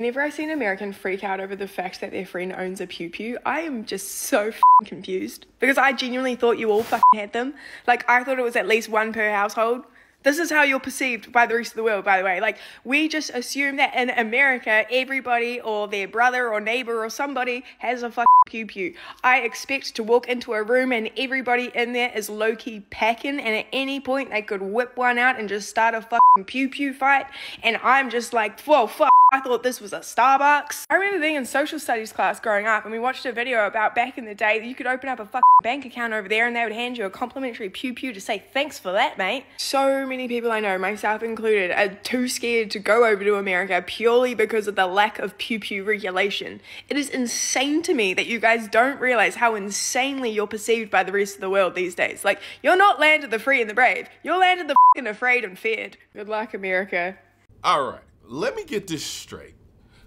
Whenever I see an American freak out over the fact that their friend owns a pew pew, I am just so f***ing confused. Because I genuinely thought you all f***ing had them. Like, I thought it was at least one per household. This is how you're perceived by the rest of the world, by the way. Like, we just assume that in America, everybody or their brother or neighbor or somebody has a fucking pew pew. I expect to walk into a room and everybody in there is low-key packing, and at any point they could whip one out and just start a fucking pew pew fight. And I'm just like, whoa, fuck. I thought this was a Starbucks. I remember being in social studies class growing up, and we watched a video about back in the day that you could open up a fucking bank account over there and they would hand you a complimentary pew pew to say thanks for that, mate. So many people I know, myself included, are too scared to go over to America purely because of the lack of pew pew regulation. It is insane to me that you guys don't realize how insanely you're perceived by the rest of the world these days. Like, you're not land of the free and the brave. You're land of the fucking afraid and feared. Good luck, America. All right. Let me get this straight.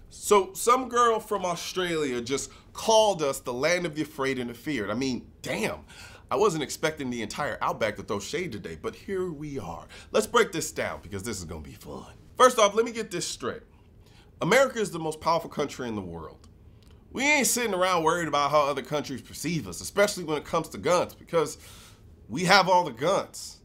So some girl from Australia just called us the land of the afraid and the feared. I mean, damn. I wasn't expecting the entire Outback to throw shade today, but here we are. Let's break this down because this is gonna be fun. First off, let me get this straight. America is the most powerful country in the world. We ain't sitting around worried about how other countries perceive us, especially when it comes to guns, because we have all the guns.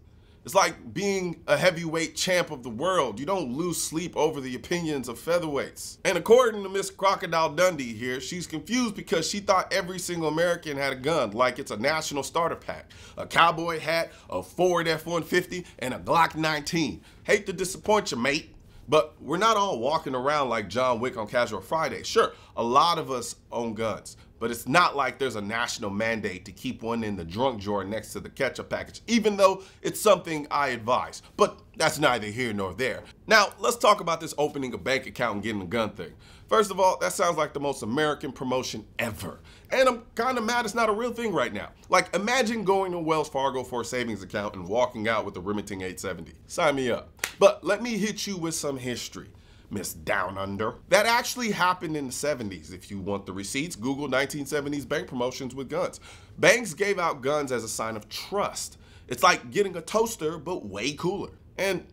It's like being a heavyweight champ of the world. You don't lose sleep over the opinions of featherweights. And according to Miss Crocodile Dundee here, she's confused because she thought every single American had a gun, like it's a national starter pack. A cowboy hat, a Ford F-150, and a Glock 19. Hate to disappoint you, mate. But we're not all walking around like John Wick on Casual Friday. Sure, a lot of us own guns, but it's not like there's a national mandate to keep one in the drunk drawer next to the ketchup package, even though it's something I advise. But that's neither here nor there. Now, let's talk about this opening a bank account and getting a gun thing. First of all, that sounds like the most American promotion ever. And I'm kind of mad it's not a real thing right now. Like, imagine going to Wells Fargo for a savings account and walking out with a Remington 870. Sign me up. But let me hit you with some history, Miss Down Under. That actually happened in the 70s. If you want the receipts, Google 1970s bank promotions with guns. Banks gave out guns as a sign of trust. It's like getting a toaster, but way cooler. And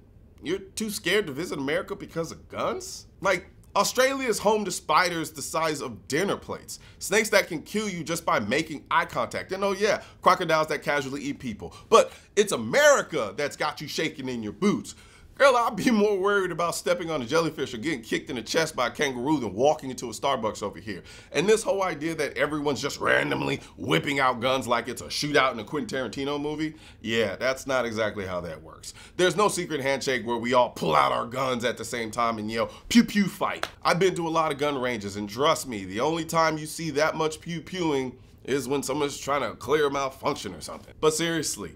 you're too scared to visit America because of guns? Like, Australia is home to spiders the size of dinner plates, snakes that can kill you just by making eye contact, and oh yeah, crocodiles that casually eat people. But it's America that's got you shaking in your boots. Girl, I'd be more worried about stepping on a jellyfish or getting kicked in the chest by a kangaroo than walking into a Starbucks over here. And this whole idea that everyone's just randomly whipping out guns like it's a shootout in a Quentin Tarantino movie, yeah, that's not exactly how that works. There's no secret handshake where we all pull out our guns at the same time and yell, pew pew fight. I've been to a lot of gun ranges, and trust me, the only time you see that much pew pewing is when someone's trying to clear a malfunction or something. But seriously,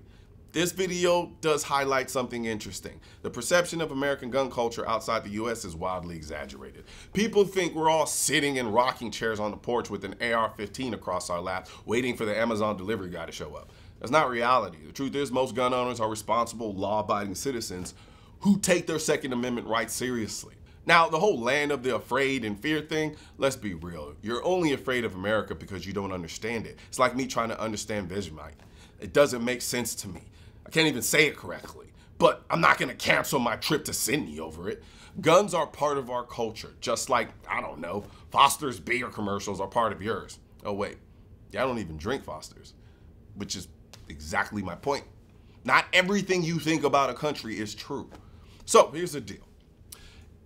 this video does highlight something interesting. The perception of American gun culture outside the US is wildly exaggerated. People think we're all sitting in rocking chairs on the porch with an AR-15 across our lap, waiting for the Amazon delivery guy to show up. That's not reality. The truth is, most gun owners are responsible, law-abiding citizens who take their Second Amendment rights seriously. Now, the whole land of the afraid and fear thing, let's be real. You're only afraid of America because you don't understand it. It's like me trying to understand Vegemite. It doesn't make sense to me. I can't even say it correctly, but I'm not gonna cancel my trip to Sydney over it. Guns are part of our culture, just like, I don't know, Foster's beer commercials are part of yours. Oh wait, yeah, I don't even drink Foster's, which is exactly my point. Not everything you think about a country is true. So here's the deal.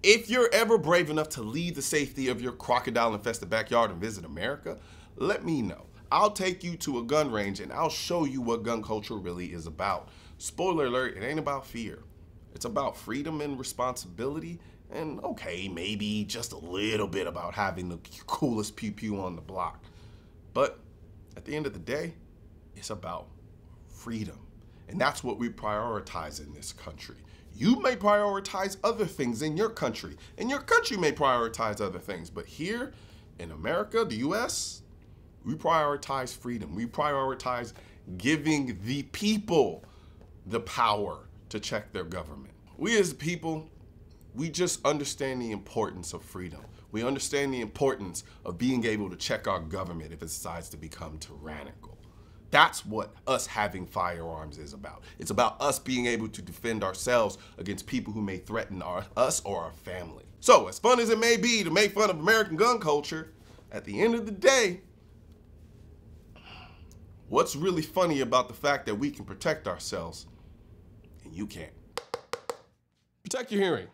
If you're ever brave enough to leave the safety of your crocodile-infested backyard and visit America, let me know. I'll take you to a gun range and I'll show you what gun culture really is about. Spoiler alert, it ain't about fear. It's about freedom and responsibility, and okay, maybe just a little bit about having the coolest pew pew on the block. But at the end of the day, it's about freedom. And that's what we prioritize in this country. You may prioritize other things in your country, and your country may prioritize other things. But here in America, the US, we prioritize freedom. We prioritize giving the people the power to check their government. We as people, we just understand the importance of freedom. We understand the importance of being able to check our government if it decides to become tyrannical. That's what us having firearms is about. It's about us being able to defend ourselves against people who may threaten us or our family. So, as fun as it may be to make fun of American gun culture, at the end of the day, what's really funny about the fact that we can protect ourselves and you can't? Protect your hearing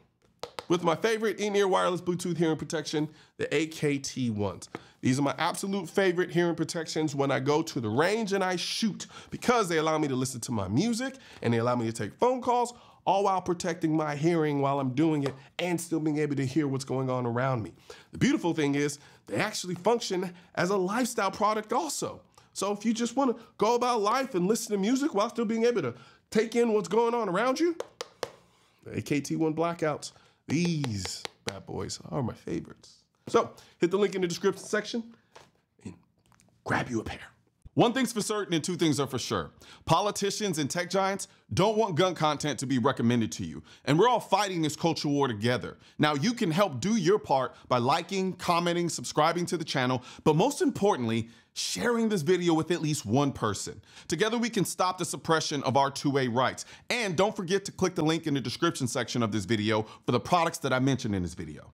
with my favorite in-ear wireless Bluetooth hearing protection, the AKT ones. These are my absolute favorite hearing protections when I go to the range and I shoot, because they allow me to listen to my music and they allow me to take phone calls, all while protecting my hearing while I'm doing it and still being able to hear what's going on around me. The beautiful thing is they actually function as a lifestyle product also. So if you just want to go about life and listen to music while still being able to take in what's going on around you, the AKT1 Blackouts, these bad boys are my favorites. So hit the link in the description section and grab you a pair. One thing's for certain and two things are for sure. Politicians and tech giants don't want gun content to be recommended to you. And we're all fighting this culture war together. Now you can help do your part by liking, commenting, subscribing to the channel, but most importantly, sharing this video with at least one person. Together we can stop the suppression of our 2A rights. And don't forget to click the link in the description section of this video for the products that I mentioned in this video.